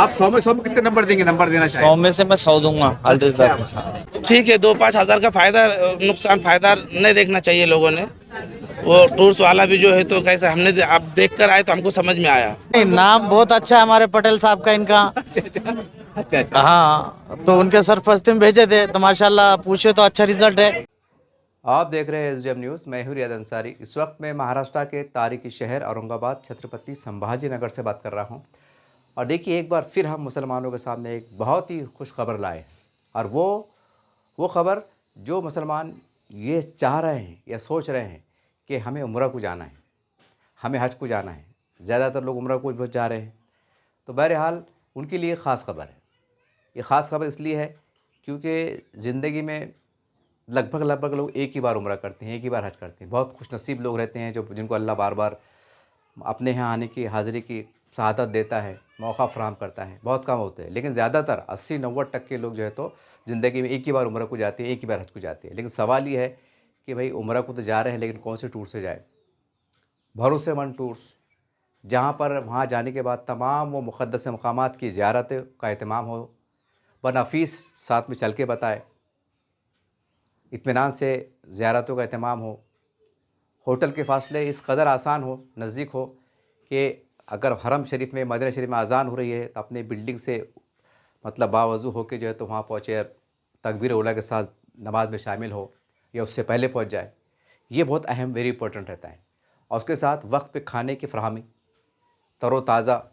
आप 100 में कितने नंबर देंगे, नंबर देना 100 चाहिए? में से मैं 100 दूंगा अल्ट्रा का। ठीक है, 2-5 हज़ार का फायदा नुकसान फायदा नहीं देखना चाहिए लोगों ने। वो टूर्स वाला भी जो है तो कैसे हमने आप देख कर आए तो हमको समझ में आया। नहीं, नाम बहुत अच्छा है हमारे पटेल साहब का इनका। अच्छा अच्छा। हाँ, तो उनके सरपरस्ती में भेजे थे तो माशाल्लाह पूछे तो अच्छा रिजल्ट है। आप देख रहे हैं एसडीएम न्यूज़। मैं हूं रियाद अंसारी। इस वक्त मैं महाराष्ट्र के तारीखी शहर औरंगाबाद छत्रपति संभाजी नगर से बात कर रहा हूं। और देखिए, एक बार फिर हम मुसलमानों के सामने एक बहुत ही खुश खबर लाए। और वो खबर जो मुसलमान ये चाह रहे हैं या सोच रहे हैं कि हमें उम्रा को जाना है, हमें हज को जाना है। ज़्यादातर लोग उम्रा को जा रहे हैं, तो बहरहाल उनके लिए ख़ास खबर है। ये ख़ास खबर इसलिए है क्योंकि ज़िंदगी में लगभग लोग एक ही बार उम्रा करते हैं, एक ही बार हज करते हैं। बहुत खुशनसीब लोग रहते हैं जो जिनको अल्लाह बार बार अपने यहाँ आने की हाज़िरी की शहादत देता है, मौका फ़राहम करता है। बहुत कम होते हैं, लेकिन ज़्यादातर 80-90% लोग जो है तो ज़िंदगी में एक ही बार उम्रा को जाते हैं, एक ही बार हज को जाते हैं। लेकिन सवाल ये है कि भाई उम्रा को तो जा रहे हैं, लेकिन कौन से टूर से जाए? भरोसेमंद टूर्स, जहाँ पर वहाँ जाने के बाद तमाम वो मुक़द्दस मक़ामात की ज़ियारत का एहतमाम हो, बनफीस साथ में चल के बताए, इत्मीनान से ज़ियारतों का एहतमाम हो, होटल के फ़ासले इस कदर आसान हो, नज़दीक हो कि अगर हरम शरीफ में, मदीना शरीफ में अज़ान हो रही है तो अपने बिल्डिंग से मतलब बावज़ू होकर जो है तो वहाँ पहुँचे, तकबीर उला के साथ नमाज में शामिल हो या उससे पहले पहुँच जाए। ये बहुत अहम, वेरी इंपॉर्टेंट रहता है। और उसके साथ वक्त पे खाने की फ़राहमी, तरोताज़ा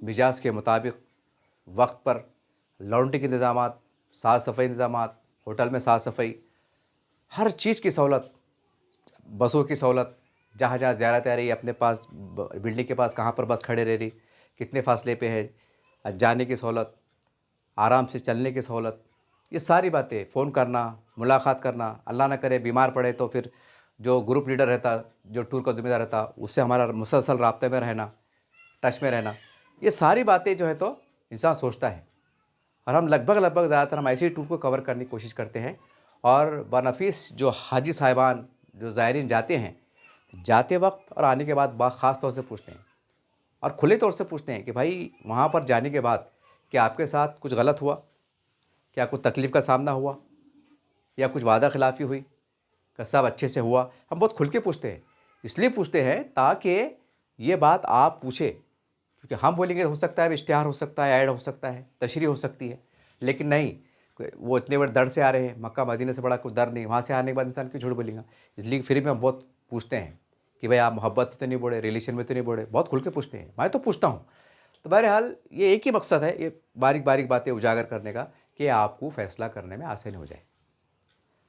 मिजाज के मुताबिक वक्त पर लॉन्ड्री के इंतज़ामात, साफ़ सफाई इंतज़ामात, होटल में साफ़ सफाई, हर चीज़ की सहूलत, बसों की सहूलत, जहाँ जहाँ ज़ियारत आ रही है अपने पास बिल्डिंग के पास कहाँ पर बस खड़े रह रही, कितने फासले पे है, जाने की सहूलत, आराम से चलने की सहूलत, ये सारी बातें, फ़ोन करना, मुलाकात करना, अल्लाह ना करे बीमार पड़े तो फिर जो ग्रुप लीडर रहता, जो टूर का ज़िम्मेदार रहता, उससे हमारा मुसलसल राब्ते में रहना, टच में रहना, ये सारी बातें जो है तो इंसान सोचता है। और हम लगभग ज़्यादातर हम ऐसे ही टूर को कवर करने की कोशिश करते हैं। और बनफीस जो हाजी साहिबान, जो ज़ायरीन जाते हैं, जाते वक्त और आने के बाद ख़ास तौर से पूछते हैं और खुले तौर से पूछते हैं कि भाई वहाँ पर जाने के बाद क्या आपके साथ कुछ गलत हुआ, क्या कुछ तकलीफ़ का सामना हुआ, या कुछ वादा खिलाफ़ी हुई, क्या सब अच्छे से हुआ? हम बहुत खुल के पूछते हैं। इसलिए पूछते हैं ताकि ये बात आप पूछे, क्योंकि हम बोलेंगे हो सकता है इश्तिहार हो सकता है, ऐड हो सकता है, तशरीह हो सकती है, लेकिन नहीं, वो इतने बड़े दर से आ रहे हैं, मक्का मदीने से बड़ा कोई दर नहीं, वहाँ से आने के बाद इंसान क्यों झूठ बोलेगा? इसलिए फिर भी हम बहुत पूछते हैं कि भाई आप मोहब्बत तो नहीं बोले, रिलेशन में तो नहीं बोले, बहुत खुल के पूछते हैं। मैं तो पूछता हूँ। तो बहरहाल ये एक ही मकसद है, ये बारीक बारीक बातें उजागर करने का, कि आपको फ़ैसला करने में आसानी हो जाए।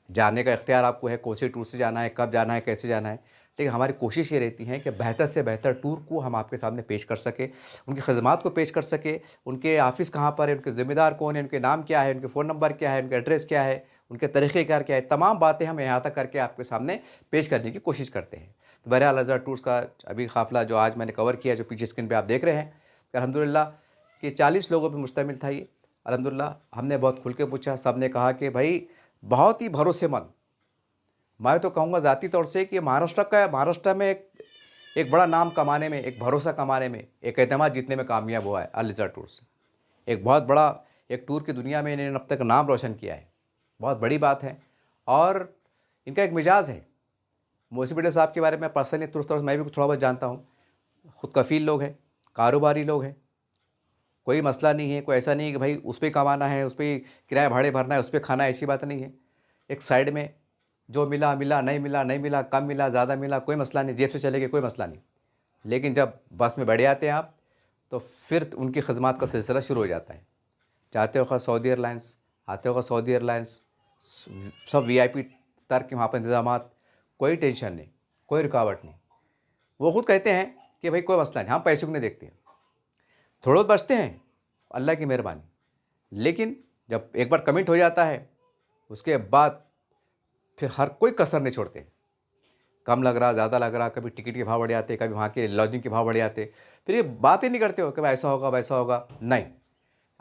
जाने का इख्तियार आपको है, कौन से टूर से जाना है, कब जाना है, कैसे जाना है, लेकिन हमारी कोशिश ये रहती है कि बेहतर से बेहतर टूर को हम आपके सामने पेश कर सकें, उनकी खदमात को पेश कर सकें, उनके ऑफ़िस कहाँ पर है, उनके ज़िम्मेदार कौन है, उनके नाम क्या है, उनके फ़ोन नंबर क्या है, उनका एड्रेस क्या है, उनके तरीक़ेकार क्या है, तमाम बातें हम अहाता करके आपके सामने पेश करने की कोशिश करते हैं। तो बहरहाल अज़हर टूर्स का अभी काफ़िला जो आज मैंने कवर किया, जो पीछे स्क्रीन पर आप देख रहे हैं, अल्हम्दुलिल्लाह कि 40 लोगों पर मुश्तमिल था ये। अल्हम्दुलिल्लाह हमने बहुत खुल के पूछा, सब ने कहा कि भाई बहुत ही भरोसेमंद, मैं तो कहूँगा ज़ाती तौर से कि महाराष्ट्र में एक बड़ा नाम कमाने में, एक भरोसा कमाने में, एक एतमाद जीतने में कामयाब हुआ है अल-इज़्ज़ा टूर्स। एक बहुत बड़ा एक टूर की दुनिया में इन्होंने अब तक नाम रोशन किया है, बहुत बड़ी बात है। और इनका एक मिजाज है। मोहसिन बेटे साहब के बारे में पर्सनली तौर से मैं भी थोड़ा बहुत जानता हूँ। ख़ुद कफ़ील लोग हैं, कारोबारी लोग हैं, कोई मसला नहीं है, कोई ऐसा नहीं है कि भाई उस पर कमाना है, उस पर किराया भाड़े भरना है, उस पर खाना है, ऐसी बात नहीं है। एक साइड में जो मिला मिला, नहीं मिला नहीं मिला, कम मिला ज़्यादा मिला, कोई मसला नहीं, जेब से चलेगा कोई मसला नहीं। लेकिन जब बस में बैठ जाते हैं आप, तो फिर उनकी खदमात का सिलसिला शुरू हो जाता है। चाहते हो सऊदी एयरलाइंस, आते हो सऊदी एयरलाइंस, सब VIP तर के वहाँ पर इंतज़ामात, कोई टेंशन नहीं, कोई रुकावट नहीं। वो ख़ुद कहते हैं कि भाई कोई मसला नहीं, हम पैसे को नहीं देखते हैं, थोड़ा बहुत बचते हैं, अल्लाह की मेहरबानी। लेकिन जब एक बार कमिट हो जाता है, उसके बाद फिर हर कोई कसर नहीं छोड़ते। कम लग रहा, ज़्यादा लग रहा, कभी टिकट के भाव बढ़ जाते, कभी वहाँ के लॉजिंग के भाव बढ़ जाते, फिर ये बात ही नहीं करते हो कि भाई ऐसा होगा वैसा होगा। नहीं,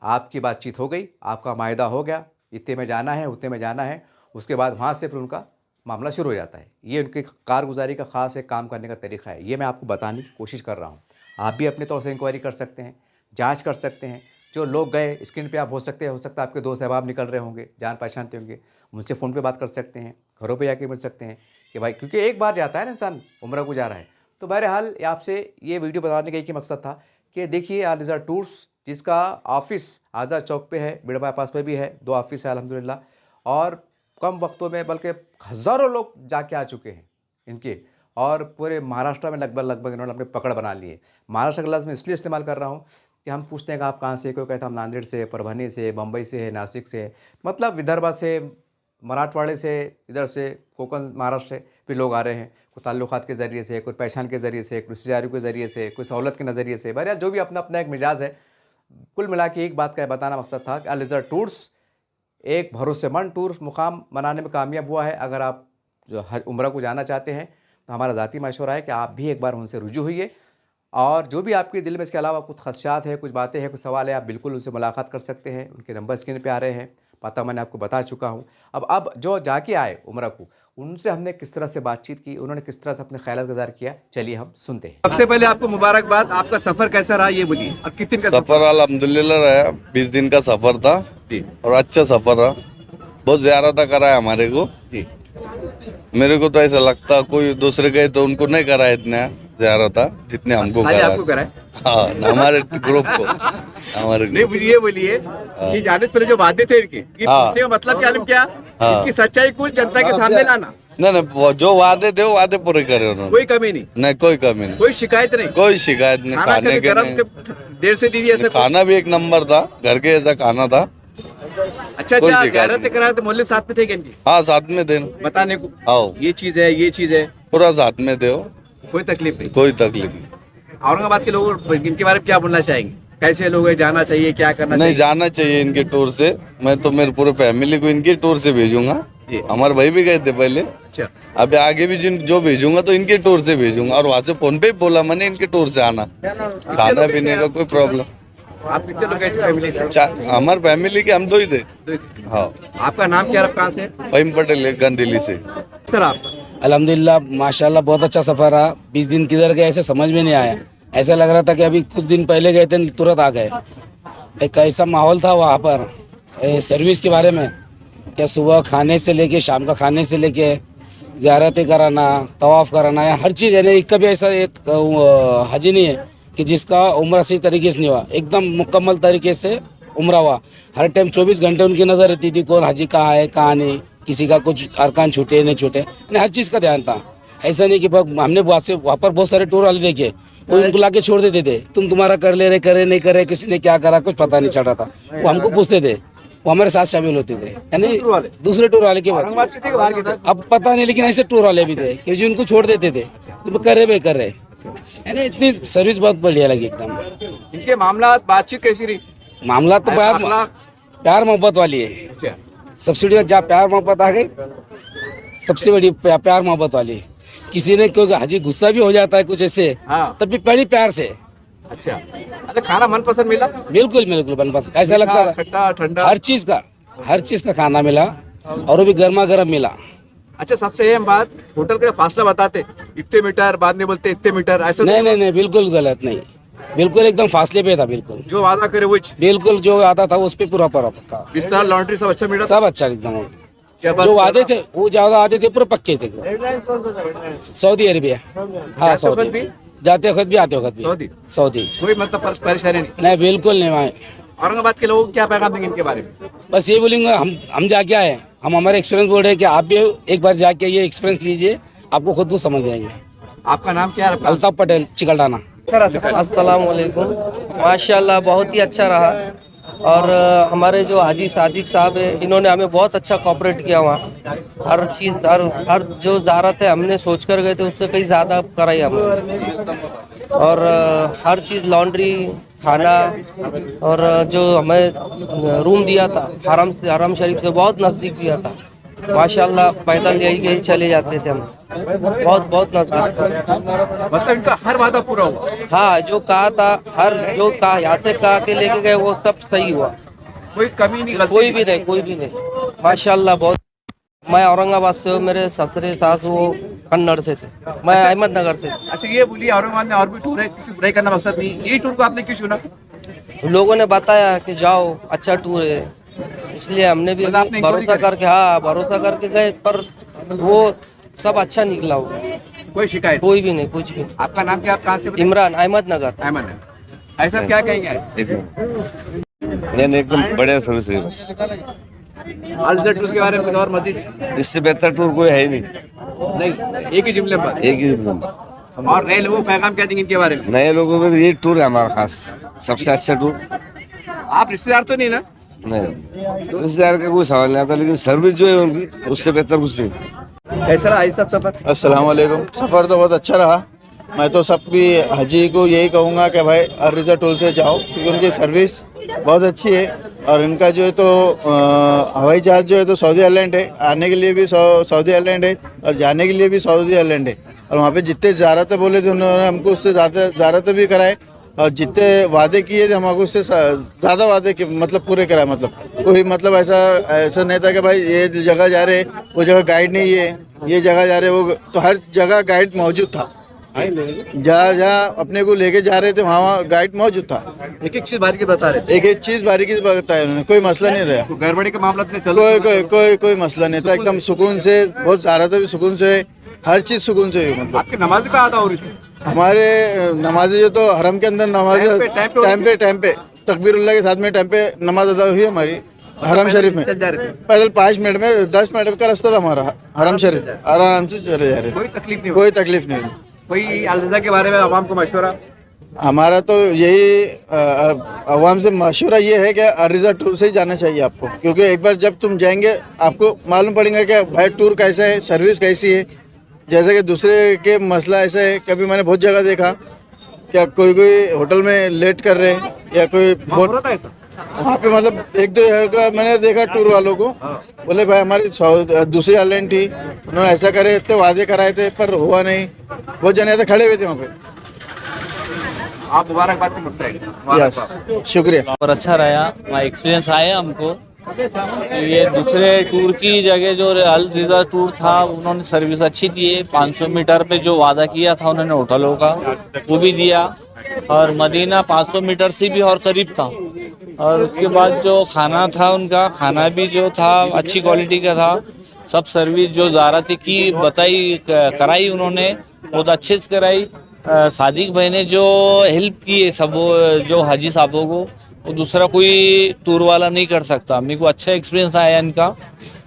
आपकी बातचीत हो गई, आपका मायदा हो गया, इतने में जाना है, उतने में जाना है, उसके बाद वहाँ से फिर उनका मामला शुरू हो जाता है। ये उनकी कारगुजारी का ख़ास एक काम करने का तरीक़ा है। ये मैं आपको बताने की कोशिश कर रहा हूँ। आप भी अपने तौर से इंक्वायरी कर सकते हैं, जाँच कर सकते हैं, जो लोग गए स्क्रीन पे आप हो सकता है आपके दोस्त अहबाब निकल रहे होंगे, जान पहचानते होंगे, उनसे फ़ोन पे बात कर सकते हैं, घरों पे जाके मिल सकते हैं कि भाई, क्योंकि एक बार जाता है ना इंसान, उम्र को जा रहा है। तो बहरहाल आपसे ये वीडियो बताने का एक ही मकसद था कि देखिए अल इज़्ज़त टूर्स, जिसका ऑफ़िस आज़ाद चौक पे है, बिड़ बाईपास पे भी है, 2 ऑफिस है अल्हम्दुलिल्लाह, और कम वक्तों में बल्कि हज़ारों लोग जाके आ चुके हैं इनके, और पूरे महाराष्ट्र में लगभग इन्होंने अपने पकड़ बना लिए। महाराष्ट्र का लफ्ज़ मैं इसलिए इस्तेमाल कर रहा हूँ कि हम पूछते हैं कि आप कहाँ से, कोई कहता हम नांदेड़ से, परभनी से, बम्बई से है, नासिक से, मतलब विदर्भ से, मराठवाड़े से, इधर से कोकण महाराष्ट्र से भी लोग आ रहे हैं, कोई ताल्लुकात के ज़रिए से, कोई पहचान के ज़रिए से, कोई रिश्तेदारी के ज़रिए से, कोई सहूलत के नज़रिए से, बहरहाल जो भी अपना अपना एक मिजाज है। कुल मिला के एक बात का बताना मकसद था कि अल इज़्ज़त टूर्स एक भरोसेमंद टूर मुकाम बनाने में कामयाब हुआ है। अगर आप जो उम्रा को जाना चाहते हैं तो हमारा ज़ाती मशवरा है कि आप भी एक बार उनसे रुजू होइए, और जो भी आपके दिल में इसके अलावा कुछ खदशात है, कुछ बातें हैं, कुछ सवाल है, आप बिल्कुल उनसे मुलाकात कर सकते हैं। उनके नंबर स्क्रीन पे आ रहे हैं, पता मैंने आपको बता चुका हूँ। अब जो जाके आए उम्रा को, उनसे हमने किस तरह से बातचीत की, उन्होंने किस तरह से अपने ख्याल का इज़हार किया, चलिए हम सुनते हैं। सबसे पहले आपको मुबारकबाद, आपका सफ़र कैसा रहा ये बोलिए। अब कितने दिन का सफर अल्हम्दुलिल्लाह रहा, 20 दिन का सफर था जी और अच्छा सफर रहा। बहुत ज़्यादा कराया हमारे को जी। मेरे को तो ऐसा लगता कोई दूसरे गए तो उनको नहीं कराया इतना ज़्यादा था जितने हमको खाली करा। आपको कराए? हाँ, हमारे ग्रुप को, हमारे नहीं, मुझे ये बोलिए कि जाने से पहले जो वादे थे इनके, ये हाँ। पूछने का मतलब क्या आलम क्या, हाँ। इनकी सच्चाई कुल जनता के सामने लाना, नहीं वो जो वादे थे वो वादे पूरे करे उन्होंने, कोई कमी नहीं, नहीं कोई कमी नहीं, कोई शिकायत नहीं, कोई शिकायत नहीं। खाना खाने कभी के गरम नहीं, देर से दीदी ऐसा कुछ? खाना भी एक नंबर था, घर के ऐसा खाना था। अच्छा कोई अच्छा, शिकायत ज़ियारत नहीं। करार तो मोहल्ले साथ में थे क्या इनकी, हाँ, साथ में थे, बताने को आओ ये चीज़ है, ये चीज़ है, पूरा साथ में थे, कोई तकलीफ नहीं। कोई तकलीफ नहीं। औरंगाबाद के लोग इनके बारे में क्या बोलना चाहेंगे, कैसे लोग हैं, जाना चाहिए, क्या करना नहीं, चाहिए? जाना चाहिए इनके टूर से। मैं तो मेरे पूरे फैमिली को इनके टूर से भेजूंगा। जी। हमारे भाई भी गए थे पहले, अच्छा, अभी आगे भी जो भेजूंगा तो इनके टूर से भेजूंगा, और वहाँ से फोन पे बोला मैंने इनके टूर से आना, खाना पीने का कोई प्रॉब्लम। आप कितने लोग गए थे फैमिली से? हमारे फैमिली के हम 2 ही थे। दो ही थे। हाँ, आपका नाम क्या है, आप कहाँ से? फहीम पटेल है, गंदिली से। सर आपका? अल्हम्दुलिल्लाह माशाल्लाह बहुत अच्छा सफ़र रहा। 20 दिन किधर गए ऐसे समझ में नहीं आया, ऐसा लग रहा था कि अभी कुछ दिन पहले गए थे तुरंत आ गए। एक ऐसा माहौल था वहाँ पर, सर्विस के बारे में क्या, सुबह खाने से लेके शाम का खाने से लेके ज़ियारतें कराना, तवाफ़ कराना, या हर चीज़ है ना। एक कभी ऐसा एक हाजी नहीं है कि जिसका उम्र सही तरीके से नहीं हुआ, एकदम मुकम्मल तरीके से उम्र हुआ। हर टाइम 24 घंटे उनकी नज़र रहती थी, कौन हाजी कहाँ है कहाँ नहीं, किसी का कुछ अरकान छूटे नहीं छूटे, हर चीज़ का ध्यान था। ऐसा नहीं कि हमने वहाँ पर बहुत सारे टूर वाले देखे, वो उनको ला के छोड़ देते थे, तुम्हारा कर ले रहे, करे नहीं करे, किसी ने क्या करा कुछ पता नहीं चल रहा था। वो हमको पूछते थे, वो हमारे साथ शामिल होते थे, यानी दूसरे टूर वाले के औरंगाबाद के थे कि बाहर के थे? अब पता नहीं, लेकिन ऐसे टूर वाले भी थे कि जो उनको छोड़ देते थे, तो कर रहे भाई कर रहे, यानी इतनी सर्विस बहुत बढ़िया लगी एकदम। इनके मामला बातचीत कैसी रही? मामला तो प्यार मोहब्बत वाली है। अच्छा, सबसे बड़ी बात जहाँ प्यार मोहब्बत आ गई, सबसे बड़ी प्यार मोहब्बत वाली है। किसी ने कोई हाजी गुस्सा भी हो जाता है कुछ ऐसे, हाँ। तब भी बड़ी प्यार से। अच्छा अच्छा, खाना मनपसंद मिला? बिल्कुल बिल्कुल बनपसंद, ऐसा लगता था खट्टा ठंडा हर चीज़ का खाना मिला, और वो भी गर्मा गर्म मिला। अच्छा, सबसे अहम बात, होटल का फासला बताते, इतने मीटर, बाद में बोलते इतने मीटर, ऐसा नहीं नहीं नहीं, बिल्कुल गलत नहीं, बिल्कुल एकदम फासले पे था, बिल्कुल जो वादा करे वो बिल्कुल जो आता था उस पे पूरा पक्का। बिस्तर लॉन्ड्री सब अच्छा मिला? सब अच्छा एकदम, क्या बात जो कर वादे रहा? थे वो ज्यादा आते थे पूरे पक्के थे। सऊदी अरेबिया, हाँ जाते वक्त भी? सऊदी, जाते वक्त भी आते वक्त भी सऊदी? सऊदी। कोई मतलब परेशानी नहीं? नहीं बिल्कुल नहीं। वहाँ औरंगाबाद के लोगों को क्या पैगाम देंगे इनके बारे में? बस ये बोलेंगे, हम जाके आए, हम हमारे एक्सपीरियंस बोल रहे हैं कि आप भी एक बार जाके ये एक्सपीरियंस लीजिए, आपको खुद कुछ समझ जाएंगे। आपका नाम क्या है? अल्ताफ पटेल, चिकलडाना। अस्सलाम वालेकुम। माशाल्लाह बहुत ही अच्छा रहा, और हमारे जो हाजी सादिक साहब है, इन्होंने हमें बहुत अच्छा कोऑपरेट किया। वहाँ हर चीज़, हर जो ज़ारत है हमने सोच कर गए थे उससे कहीं ज़्यादा कराई हमें, और हर चीज़, लॉन्ड्री, खाना, और जो हमें रूम दिया था हरम शरीफ से बहुत नज़दीक दिया था। माशाल्लाह पैदल यही चले जाते थे हम, बहुत नज़दीक। मतलब इनका हर वादा पूरा हुआ? हाँ, जो कहा था, जो कहा यहाँ से कहा के लेके गए वो सब सही हुआ, कोई कमी नहीं, गलती कोई भी नहीं। माशाल्लाह बहुत। मैं औरंगाबाद से हूँ, मेरे ससुरे सास वो कन्नड़ से थे, मैं अहमदनगर से। अच्छा, ये बोलिए औरंगाबाद में और भी टूर है, किसी बुराई करना मकसद नहीं, यही टूर को आपने क्यों चुना? लोगों ने बताया कि जाओ अच्छा टूर है, इसलिए हमने भी मतलब आपने अभी भरोसा करके, हाँ भरोसा करके गए, पर वो सब अच्छा निकला हो, कोई शिकायत? कोई भी नहीं, कुछ भी नहीं। आपका नाम क्या? आप कहाँ से? इमरान अहमद नगर। अहमद है। भाई साहब क्या कहेंगे? एकदम बढ़िया सर्विस है बस। अल टूर्स के बारे में कुछ और मजीद? इससे बेहतर टूर कोई है ही नहीं, नहीं, एक ही जुमले पर। एक ही नंबर। और नए लोगों को पैगाम क्या देंगे इनके बारे में? नए लोगों में तो ये टूर है हमारा खास, सबसे अच्छा टूर। आप रिश्तेदार तो नहीं ना? नहीं, रिश्तेदार का कोई सवाल नहीं आता, लेकिन सर्विस जो है उनकी उससे बेहतर कुछ नहीं। कैसा रहा ये सब सफर? अस्सलाम वालेकुम। सफ़र तो बहुत अच्छा रहा। मैं तो सब भी हाजी को यही कहूँगा कि भाई अल रिज़ा टूर से जाओ, क्योंकि उनकी सर्विस बहुत अच्छी है। और इनका जो है तो हवाई जहाज़ जो है तो सऊदी आइलैंड है, आने के लिए भी सऊदी आइलैंड है और जाने के लिए भी सऊदी आइलैंड है। और वहाँ पे जितने ज़्यारतें बोले थे उन्होंने हमको उससे ज़्यादा ज़्यारतें भी कराए, और जितने वादे किए थे हमको उससे ज़्यादा वादे मतलब पूरे कराए। मतलब कोई मतलब ऐसा नहीं था कि भाई ये जगह जा रहे वो जगह गाइड नहीं है, ये जगह जा रहे वो, तो हर जगह गाइड मौजूद था। जहाँ जहाँ अपने को लेके जा रहे थे वहाँ गाइड मौजूद था। एक एक चीज बारीकी बता रहे? एक एक चीज बारीकी से बताया उन्होंने, कोई मसला नहीं रहा। गड़बड़ी का मामला नहीं चलो? कोई मसला नहीं था, एकदम सुकून से, बहुत सारा था भी सुकून से, हर चीज सुकून से। मतलब आपकी नमाज कहाँ अदा हो रही थी? हमारे नमाजें जो तो हरम के अंदर नमाज टाइम पे तकबीरुल्लाह के साथ में टाइम पे नमाज अदा हुई हमारी हरम शरीफ में। पैदल 5 मिनट में 10 मिनट का रास्ता था हमारा हरम शरीफ, आराम से चले जा रहे थे, कोई तकलीफ नहीं। कोई अल रिज़ा के बारे में आवाम को मशवरा? हमारा तो यही अवाम से मशवरा ये है कि अल रिज़ा टूर से ही जाना चाहिए आपको, क्योंकि एक बार जब तुम जाएंगे आपको मालूम पड़ेगा कि भाई टूर कैसा है, सर्विस कैसी है। जैसे कि दूसरे के मसला ऐसा है, कभी मैंने बहुत जगह देखा क्या कोई होटल में लेट कर रहे हैं या कोई बहुत ऐसा वहाँ पे, मतलब 1-2 जगह मैंने देखा टूर वालों को, बोले भाई हमारी दूसरी आइलैंड थी, उन्होंने ऐसा करे, इतने वादे कराए थे पर हुआ नहीं। बहुत जने ऐसे खड़े हुए थे वहाँ पे। आप मुबारकबाद के मुस्तहिक। यस, शुक्रिया। और अच्छा रहा, वहाँ एक्सपीरियंस आया हमको। ये दूसरे टूर की जगह जो अल रिज़ा टूर था उन्होंने सर्विस अच्छी दी है। 500 मीटर पे जो वादा किया था उन्होंने होटलों का वो भी दिया, और मदीना 500 मीटर से भी और करीब था। और उसके बाद जो खाना था उनका खाना भी जो था अच्छी क्वालिटी का था। सब सर्विस जो ज़ारती की बताई कराई उन्होंने बहुत अच्छे से कराई। सादिक भाई ने जो हेल्प की है सब जो हाजी साहबों को, वो दूसरा कोई टूर वाला नहीं कर सकता। मेरे को अच्छा एक्सपीरियंस आया इनका,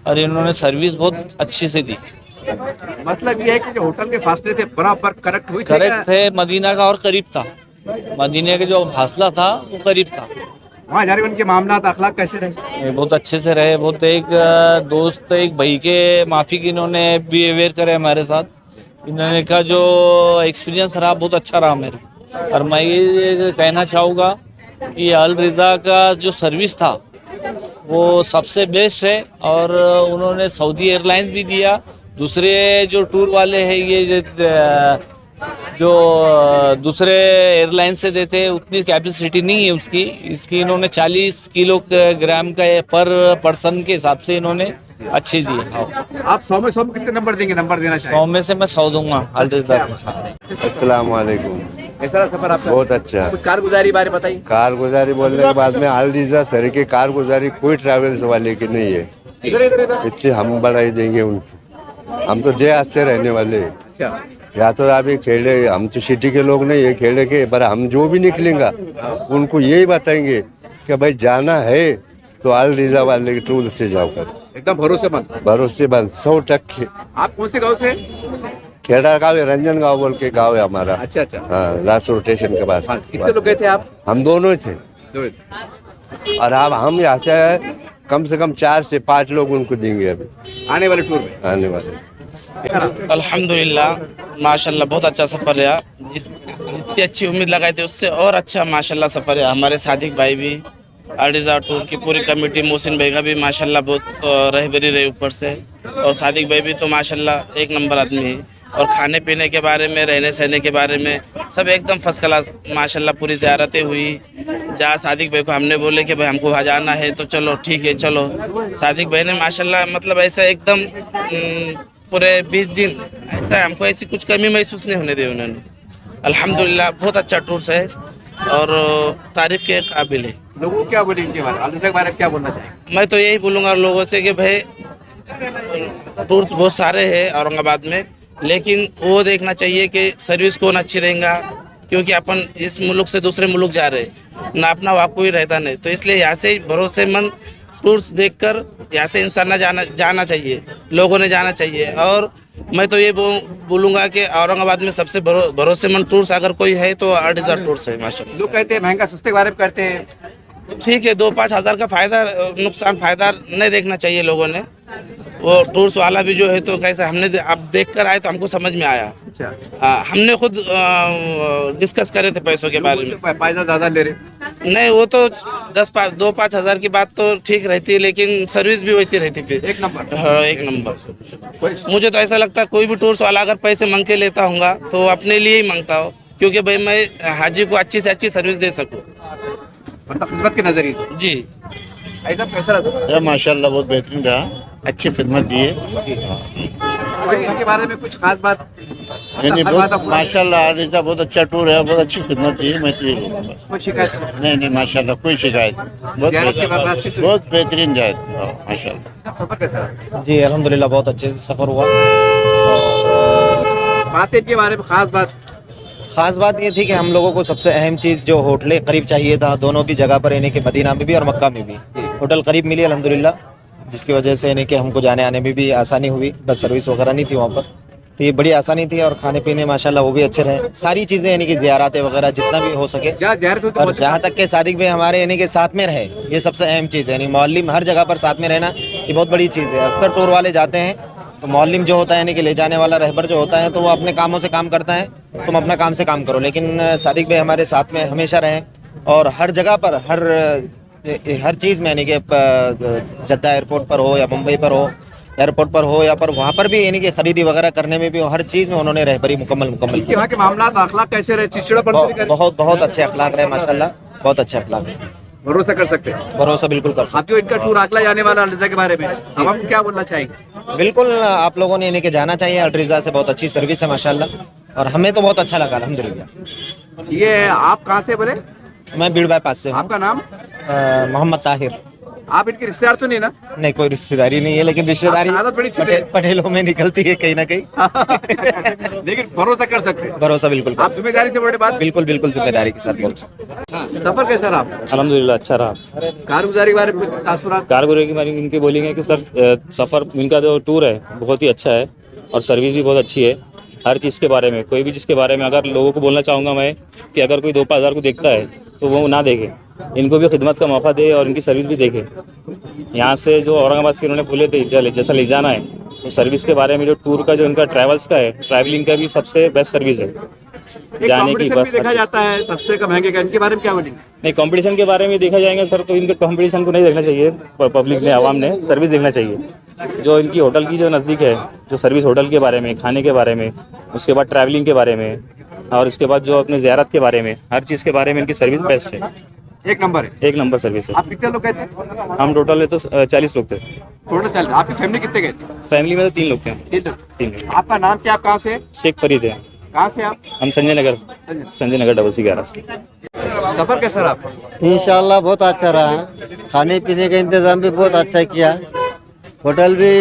और इन्होंने सर्विस बहुत अच्छी से दी। मतलब ये है कि जो होटल के फासले थे बराबर करेक्ट हुई थी? करेक्ट थे, मदीना का और करीब था। मदीने के जो फासला था वो करीब था। वहाँ जा रहे उनके मामला अखलाक कैसे रहे? बहुत अच्छे से रहे। बहुत एक दोस्त एक भाई के माफिक इन्होंने बिहेवियर करे हमारे साथ। इन्होंने का जो एक्सपीरियंस रहा बहुत अच्छा रहा मेरे। और मैं ये कहना चाहूँगा कि अल रिज़ा का जो सर्विस था वो सबसे बेस्ट है। और उन्होंने सऊदी एयरलाइंस भी दिया। दूसरे जो टूर वाले हैं ये जो दूसरे एयरलाइन से देते हैं उतनी कैपेसिटी नहीं है उसकी। इसकी इन्होंने 40 किलोग्राम का पर पर्सन के हिसाब से इन्होंने अच्छी दी है। आप 100 में 100 कितने नंबर देंगे? नंबर देना चाहिए। 100 में से मैं 100 दूंगा अल रिज़ा को। अस्सलाम वालेकुम। कैसा रहा सफर आपका? बहुत अच्छा। कुछ कारगुजारी बारे बताइए। कारगुजारी बोलने के बाद में अल रिज़ा सर की कारगुजारी कोई ट्रैवल्स वाले की नहीं है। इधर इतनी हम बढ़ाई देंगे उनकी। हम तो जय आज से रहने वाले हैं। अच्छा, या तो आप ये खेले, हम तो सिटी के लोग नहीं है खेले के, पर हम जो भी निकलेंगे उनको यही बताएंगे कि भाई जाना है तो अल रिज़ा वाले के टूर से जाओ कर। एकदम भरोसेमंद 100%। आप कौन से गांव से? खेड़ा गाँव है, रंजन गाँव बोल के गाँव है हमारा। अच्छा। हाँ, लास्ट स्टेशन के पास। कितने लोग गए थे आप? हम दोनों थे। और अब हम यहाँ से कम से कम 4 से 5 लोग उनको देंगे अभी आने वाले टूर में। आने वाले। अल्हम्दुलिल्लाह माशाल्लाह बहुत अच्छा सफ़र रहा। जितनी अच्छी उम्मीद लगाए थे उससे और अच्छा माशाल्लाह सफ़र है। हमारे सादिक भाई भी, अल रिज़ा टूर की पूरी कमेटी, मोहसिन भाई का भी माशाल्लाह बहुत रहबरी रही ऊपर से। और सादिक भाई भी तो माशाल्लाह एक नंबर आदमी है। और खाने पीने के बारे में, रहने सहने के बारे में सब एकदम फर्स्ट क्लास माशाल्लाह। पूरी ज़ियारतें हुई। जहाँ सादिक भाई को हमने बोले कि भाई हमको वहाँ जाना है तो चलो ठीक है चलो। सादिक भाई ने माशाल्लाह मतलब ऐसा एकदम पूरे 20 दिन ऐसा हमको ऐसी कुछ कमी महसूस नहीं होने दी उन्होंने। अल्हम्दुलिल्लाह बहुत अच्छा टूर्स है। और तारीफ के काबिल है। लोगों को क्या बोले इनके बारे में, अल रज़ा के बारे में क्या बोलना चाहिए? मैं तो यही बोलूँगा लोगों से कि भाई टूर्स बहुत सारे हैं औरंगाबाद में, लेकिन वो देखना चाहिए कि सर्विस कौन अच्छी देगा, क्योंकि अपन इस मुल्क से दूसरे मुल्क जा रहे हैं ना, अपना वहाँ कोई रहता नहीं, तो इसलिए यहाँ से भरोसेमंद टूर्स देखकर यहाँ से इंसान ना जाना चाहिए, लोगों ने जाना चाहिए। और मैं तो ये बोलूँगा कि औरंगाबाद में सबसे भरोसेमंद टूर्स अगर कोई है तो अर्टिजा टूर्स है माशाल्लाह। लोग कहते हैं महंगा सस्ते के बारे में करते हैं, ठीक है, 2-5 हज़ार का फायदा नहीं देखना चाहिए लोगों ने। वो टूर्स वाला भी जो है तो कैसा हमने आप देख कर आए तो हमको समझ में आया। अच्छा, हमने खुद डिस्कस करे थे पैसों के बारे में। पैसा ज्यादा ले रहे, नहीं, वो तो 2-5 हज़ार की बात तो ठीक रहती है, लेकिन सर्विस भी वैसी रहती फिर। एक नंबर। हाँ, एक नंबर। मुझे तो ऐसा लगता है कोई भी टूर्स वाला अगर पैसे मांग के लेता होगा तो अपने लिए ही मांगता हो, क्योंकि भाई मैं हाजी को अच्छी से अच्छी सर्विस दे सकूँ। मतलब खिदमत के नजरिए से जी, ऐसा कैसा रहा? माशाल्लाह बहुत बेहतरीन रहा, अच्छी खिदमत दी है। इनके बारे में कुछ खास बात? माशाल्लाह अल रज़ा बहुत अच्छा टूर है, बहुत अच्छी खिदमत दी है। मैं तो ये बोलूँगा, कोई शिकायत? नहीं माशाल्लाह कोई शिकायत नहीं, बहुत बेहतरीन जाए माशाल्लाह। सफर कैसा रहा? जी अल्हम्दुलिल्लाह बहुत अच्छे से सफ़र हुआ। बातें इनके बारे में ख़ास बात ये थी कि हम लोगों को सबसे अहम चीज़ जो होटलें करीब चाहिए था, दोनों की जगह पर यानी कि मदीना में भी और मक्का में भी होटल करीब मिली अल्हम्दुलिल्लाह, जिसकी वजह से यानी कि हमको जाने आने में भी आसानी हुई। बस सर्विस वगैरह नहीं थी वहाँ पर, तो ये बड़ी आसानी थी। और खाने पीने माशाल्लाह वो भी अच्छे रहे, सारी चीज़ें यानी कि ज़ियारतें वगैरह जितना भी हो सके। और जहाँ तक के सादिक भाई हमारे यानी कि साथ में रहे, ये सबसे अहम चीज़ है। यानी मौल्लिम हर जगह पर साथ में रहना ये बहुत बड़ी चीज़ है। अक्सर टूर वाले जाते हैं तो मौल्लिम जो होता है यानी कि ले जाने वाला रहबर जो होता है, तो वो अपने कामों से काम करता है, तुम अपना काम से काम करो। लेकिन सादिक भाई हमारे साथ में हमेशा रहे और हर जगह पर हर चीज़ में यानी कि जद्दा एयरपोर्ट पर हो या मुंबई पर हो, एयरपोर्ट पर हो या पर वहाँ पर भी यानी कि खरीदी वगैरह करने में भी हर चीज़ में उन्होंने रहबरी मुकम्मल की। वहाँ के मामला अखलाक कैसे रहे? चिड़चिड़ापन? बहुत अच्छे अखलाक रहे माशाल्लाह, बहुत अच्छे अखलाक रहे। भरोसा कर सकते हैं? भरोसा बिल्कुल कर सकते। आप जो इनका टूर अगला जाने वाला अल रज़ा के बारे में हम आपको क्या बोलना चाहेंगे? बिल्कुल आप लोगों ने यानी कि जाना चाहिए, अल रज़ा से बहुत अच्छी सर्विस है माशाल्लाह, और हमें तो बहुत अच्छा लगा अल्हम्दुलिल्लाह। ये आप कहाँ से बोले? मैं बीड़ बाईपास से हूँ। आपका नाम? मोहम्मद ताहिर। आप इनके रिश्तेदार तो नहीं ना? नहीं, कोई रिश्तेदारी नहीं है, लेकिन रिश्तेदारी आदत बड़ी अच्छी है। पटेलों में निकलती है कहीं ना कहीं। लेकिन भरोसा कर सकते हैं? भरोसा बिल्कुल आप जिम्मेदारी से बड़े बात? बिल्कुल जिम्मेदारी के साथ बोल सकते। सफर कैसा रहा? अल्हम्दुलिल्लाह अच्छा रहा। कारगुजारी के बारे में कुछ तासुरात? कारगुजारी के बारे में इनके बोलेंगे कि सर सफ़र इनका जो टूर है बहुत ही अच्छा है और सर्विस भी बहुत अच्छी है। हर चीज़ के बारे में, कोई भी चीज़ के बारे में अगर लोगों को बोलना चाहूँगा मैं कि अगर कोई 2-5 हज़ार को देखता है तो वो ना देखे, इनको भी खिदमत का मौका दे और इनकी सर्विस भी देखे। यहाँ से जो औरंगाबाद से इन्होंने बोले थे जैसा ले जाना है, तो सर्विस के बारे में जो टूर का जो इनका ट्रैवल्स का है, ट्रैवलिंग का भी सबसे बेस्ट सर्विस है। जाने की बस देखा जाता है सस्ते का महंगे का, इनके बारे में क्या बोलेंगे? नहीं, कंपटीशन के बारे में देखा जाएगा सर तो इनके कंपटीशन को नहीं देखना चाहिए, पब्लिक ने, आवाम ने सर्विस देखना चाहिए। जो इनकी होटल की जो नज़दीक है, जो सर्विस होटल के बारे में, खाने के बारे में, उसके बाद ट्रैवलिंग के बारे में, और उसके बाद जो अपने ज़ियारत के बारे में, हर चीज़ के बारे में इनकी सर्विस बेस्ट है। एक नंबर है, एक नंबर सर्विस है। आप कितने लोग गए थे? हम टोटल है तो 40 लोग थे। टोटल 40। आपकी फैमिली कितने गए थे? फैमिली में तो 3 लोग थे। 3 लोग। आपका नाम क्या? आप कहाँ से? शेख फरीद है। कहाँ से आप? हम संजय नगर 11 से। सफर कैसा रहा? इंशाल्लाह बहुत अच्छा रहा। खाने पीने का इंतजाम भी बहुत अच्छा किया। होटल भी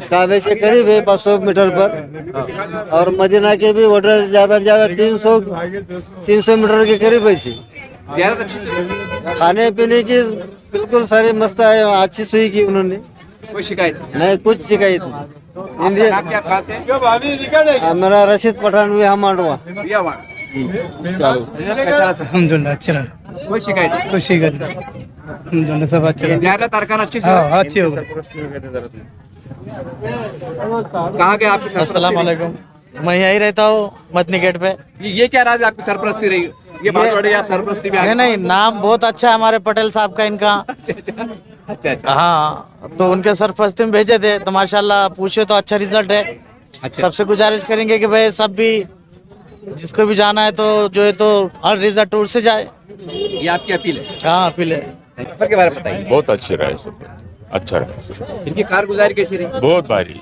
काबे से करीब है 500 मीटर पर, और मदीना के भी होटल ज़्यादा से ज़्यादा 300 मीटर के करीब है। ज़्यादा अच्छी से खाने पीने की बिल्कुल सारी मस्त है, अच्छी सुई की उन्होंने, कोई शिकायत नहीं, कुछ शिकायत नहीं। मेरा रशीद पठान भी हम मांडवा। अल्हम्दुलिल्लाह अच्छा रहा, कोई शिकायत नहीं? कोई शिकायत नहीं, अल्हम्दुलिल्लाह सब अच्छा रहा। ज़्यादा तारकान अच्छी से? हाँ अच्छी हो गई। कहाँ गए आपकी? अस्सलाम वालेकुम। मैं यही रहता हूँ मदनी गेट पे। ये क्या राज आपकी सरपरस्ती रही? ये बात बड़ी, आप सरपरस्ती में? नहीं, नाम बहुत अच्छा है हमारे पटेल साहब का, इनका। अच्छा। हाँ, तो उनके सरपरस्ती में भेजे थे, तो माशाल्लाह पूछे तो अच्छा रिजल्ट है। अच्छा। सबसे गुजारिश करेंगे कि भाई सब भी जिसको भी जाना है तो जो है तो अल रज़ा टूर से जाए, ये आपकी अपील है? हाँ अपील है। सफर के बारे में बताइए। बहुत अच्छे रहे, अच्छा रहा। इनकी कारगुजारी कैसी रही? बहुत भारी,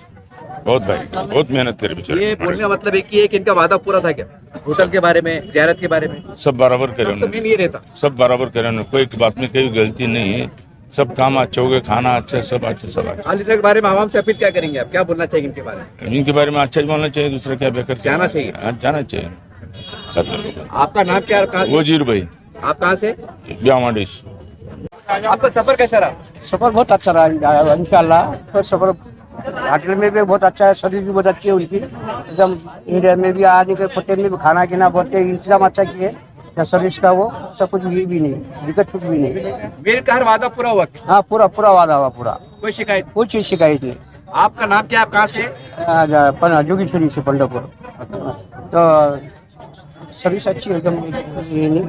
बहुत मेहनत कर बेचारे। ये बोलने का मतलब एक ही है कि इनका वादा पूरा था क्या? होटल के बारे में, जियारत के बारे में? सब बराबर करे सबसे उन्होंने, मेन ये रहता। सब बराबर करे उन्होंने, कोई बात में कोई गलती नहीं है, सब काम अच्छे हो गए, खाना अच्छा, सब अच्छा, सब अच्छा। अली साहब के बारे में आवाम से अपील क्या करेंगे आप, क्या बोलना चाहिए इनके बारे में? इनके बारे में अच्छा बोलना चाहिए, दूसरा क्या बेहतर जाना चाहिए। जाना चाहिए सब लोगों को। आपका नाम क्या है, कहाँ से? वजीर भाई, आप कहाँ से? ब्यामाडिस। आपका सफर कैसा रहा? सफर बहुत अच्छा रहा इंशाल्लाह। तो सफर होटल में भी बहुत अच्छा है, सर्विस भी बहुत अच्छी है उनकी, एकदम इंडिया में भी आने के होटल में भी खाना पीना बहुत इंतजाम अच्छा किए, सर्विस का वो सब कुछ ये भी नहीं, दिक्कत कुछ भी नहीं। मेरे का हर वादा पूरा हुआ? हाँ पूरा पूरा वादा हुआ पूरा, कोई शिकायत? कोई चीज शिकायत नहीं। आपका नाम क्या है, आप कहाँ से? जोगेश्वरी से पंडरपुर। तो सर्विस अच्छी है एकदम, ये नहीं।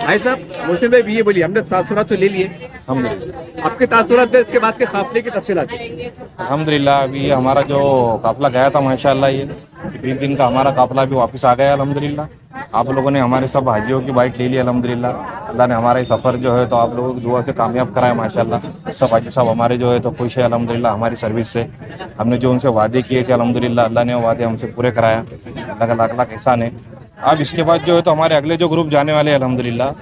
भाई साहब, मोहसिन भाई भी ये बोलिए, हमने तासुरात तो ले लिए, आपके तासुरात है इसके बाद के काफिले की तफसीलात? अल्हम्दुलिल्लाह अभी हमारा जो काफिला गया था माशाल्लाह, ये 20 दिन का हमारा काफिला भी वापस आ गया अल्हम्दुलिल्लाह। आप लोगों ने हमारे सब हाजियों की बाइट ले ली अल्हम्दुलिल्लाह। अल्लाह ने हमारा ये सफ़र जो है तो आप लोगों की दुआ से कामयाब कराया माशाल्लाह। सब हाजी साहब हमारे जो है तो खुश है अल्हम्दुलिल्लाह हमारी सर्विस से। हमने जो उनसे वादे किए थे अल्हम्दुलिल्लाह अल्लाह ने वो वादे हमसे पूरे कराया, अल्लाह का लाख लाख एहसान है। अब इसके बाद जो है तो हमारे अगले जो ग्रुप जाने वाले हैं अल्हम्दुलिल्लाह,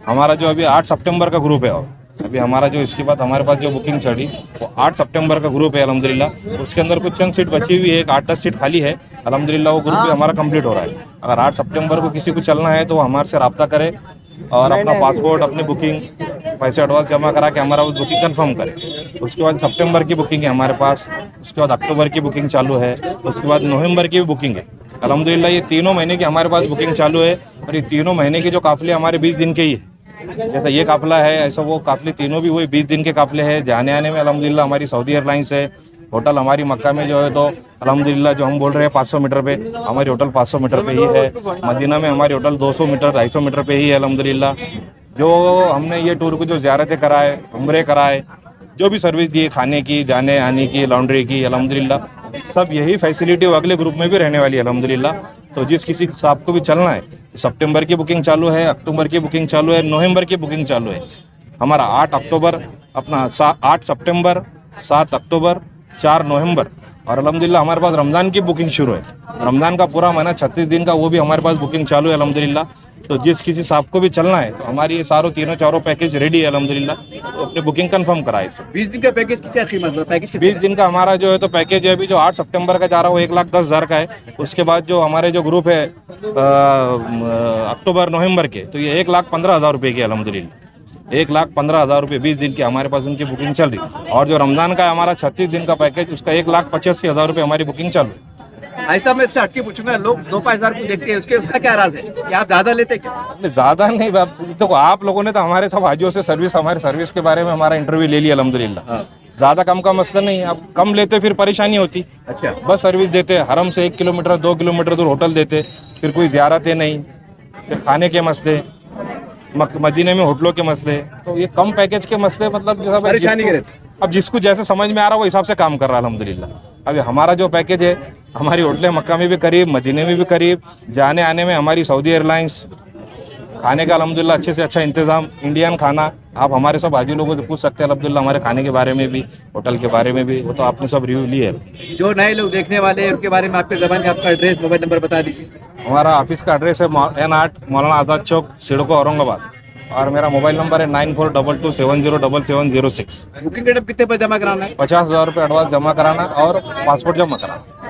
हमारा जो अभी 8 सितंबर का ग्रुप है, अभी हमारा जो इसके बाद हमारे पास जो बुकिंग चढ़ी वो 8 सितंबर का ग्रुप है अल्हम्दुलिल्लाह। उसके अंदर कुछ चंद सीट बची हुई है, एक 8-10 सीट खाली है अल्हम्दुलिल्लाह, वो ग्रुप भी हमारा कंप्लीट हो रहा है। अगर 8 सितंबर को किसी को चलना है तो वो हमारे से रब्ता करे और अपना पासपोर्ट, अपनी बुकिंग, पैसे एडवांस जमा करा के हमारा वो बुकिंग कंफर्म करे। उसके बाद सितंबर की बुकिंग है हमारे पास, उसके बाद अक्टूबर की बुकिंग चालू है, उसके बाद नवंबर की भी बुकिंग है अल्हम्दुलिल्लाह। ये तीनों महीने की हमारे पास बुकिंग चालू है और ये तीनों महीने के जो काफिले हमारे 20 दिन के ही है। जैसा ये काफिला है ऐसा वो काफिले तीनों भी वही 20 दिन के काफिले हैं। जाने आने में अल्हम्दुलिल्लाह हमारी सऊदी एयरलाइंस है, होटल हमारी मक्का में जो है तो अल्हम्दुलिल्लाह जो हम बोल रहे हैं 500 मीटर पे, हमारी होटल 500 मीटर पे ही है। मदीना में हमारी होटल 200 मीटर 250 मीटर पे ही है अल्हम्दुलिल्लाह। जो हमने ये टूर को जो ज़ियारतें कराए, उम्रे कराए, जो भी सर्विस दी खाने की, जाने आने की, लॉन्ड्री की, अल्हम्दुलिल्लाह सब यही फैसिलिटी अगले ग्रुप में भी रहने वाली है अल्हम्दुलिल्लाह। तो जिस किसी साहब को भी चलना है, सितंबर की बुकिंग चालू है, अक्टूबर की बुकिंग चालू है, नवंबर की बुकिंग चालू है। हमारा 8 अक्टूबर अपना 8 सितंबर, 7 अक्टूबर, 4 नवंबर और अल्हम्दुलिल्लाह हमारे पास रमज़ान की बुकिंग शुरू है। रमज़ान का पूरा महीना 36 दिन का वो भी हमारे पास बुकिंग चालू है अल्हम्दुलिल्लाह। तो जिस किसी साहब को भी चलना है तो हमारी ये तीनों चारों पैकेज रेडी है अल्हम्दुलिल्लाह, तो अपनी बुकिंग कंफर्म कराए। 20 दिन का पैकेज की क्या कीमत है? पैकेज 20 दिन का हमारा जो है तो पैकेज है अभी जो 8 सितंबर का जा रहा है वो 1,10,000 का है। उसके बाद जो हमारे जो ग्रुप है अक्टूबर नवंबर के तो ये 1,15,000 रुपये की अल्हम्दुलिल्लाह, 1,15,000 रुपये 20 दिन की हमारे पास उनकी बुकिंग चल रही। और जो रमज़ान का है हमारा 36 दिन का पैकेज, उसका 1,85,000 रुपये हमारी बुकिंग चल रही। ऐसा मैं इससे हटके पूछूंगा, लोग 2,000 को देखते हैं, उसका क्या राज है कि आप ज्यादा लेते क्या? ज़्यादा नहीं, तो आप लोगों ने तो हमारे सब हाजियों से हमारे सर्विस के बारे में हमारा इंटरव्यू ले लिया अल्हम्दुलिल्लाह। ज़्यादा कम का मसला नहीं, अब कम लेते फिर परेशानी होती। अच्छा, बस सर्विस देते, हरम से 1 किलोमीटर 2 किलोमीटर दूर होटल देते, फिर कोई ज़ियारतें नहीं, फिर खाने के मसले, मदीने में होटलों के मसले, तो ये कम पैकेज के मसले मतलब परेशानी के रहते। अब जिसको जैसे समझ में आ रहा है वो हिसाब से काम कर रहा है अल्हम्दुलिल्लाह। अभी हमारा जो पैकेज है, हमारी होटलें मक्का में भी करीब, मदीने में भी करीब, जाने आने में हमारी सऊदी एयरलाइंस, खाने का अल्हम्दुलिल्लाह अच्छे से अच्छा इंतज़ाम, इंडियन खाना। आप हमारे सब हाजी लोगों से पूछ सकते हैं अल्हम्दुलिल्लाह हमारे खाने के बारे में भी, होटल के बारे में भी, वो तो आपने सब रिव्यू लिए है। जो नए लोग देखने वाले हैं उनके बारे में आपके ज़बान में आपका एड्रेस, मोबाइल नंबर बता दीजिए। हमारा ऑफिस का एड्रेस है N8 मौलाना आज़ाद चौक, सिडको, औरंगाबाद, और मेरा मोबाइल नंबर है 9422707706। बुकिंग डेट कितने पर जमा कराना है? 50,000 रुपये एडवांस जमा कराना और पासपोर्ट जमा कराना।